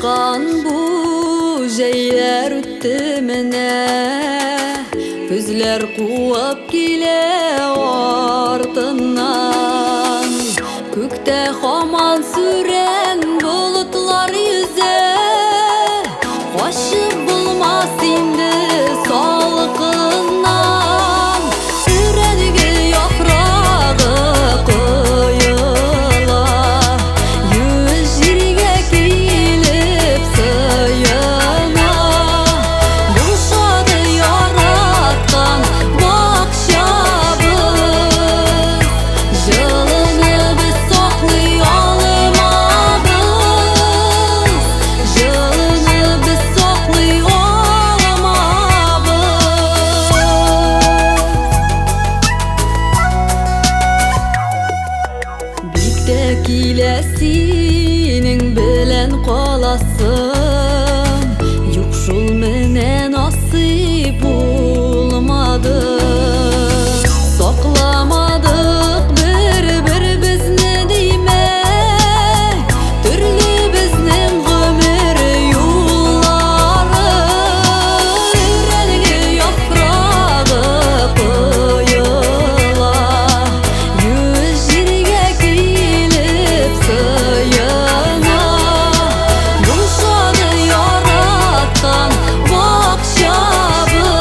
Ышкан бу жейлер үтті мене, күзлер куып киле артыннан. Күктә хаман сүрен болытлар йөзе, качып булмас инде салкыннан. Сүрәнге яфрагы коела, йөз җиргә килеп сыена. Булшады яраткан бакчабыз, җылыны без саклый алмабыз, җылыны без саклый алмабыз. Бик тә килә синең белән каласым, юк шул менә насыйп булмады. Сакламадык бер-беребезне димәк, төрле безнең гомер юллары. Сүрәнге яфрагы коела, йөз җиргә килеп сыена. Булшады яраткан бакчабыз,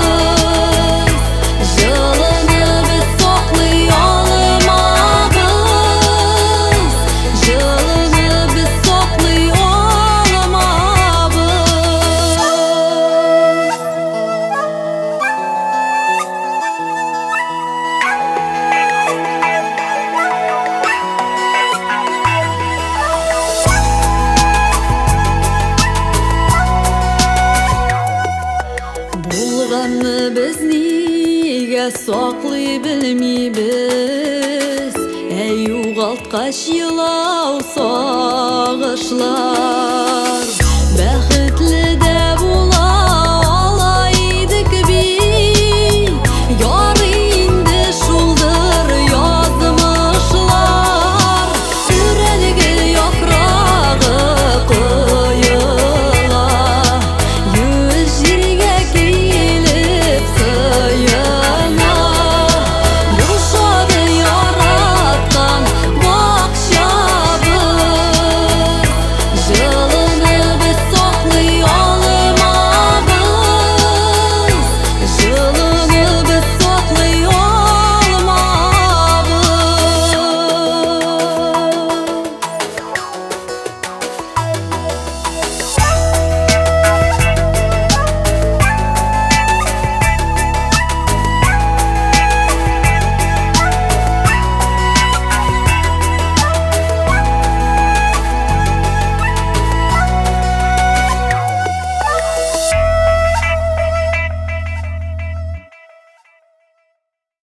җылыны без саклый алмабыз, җылыны без саклый алмабыз. Булганны без нигә саклый белмибез, югалткач елау сагышлар.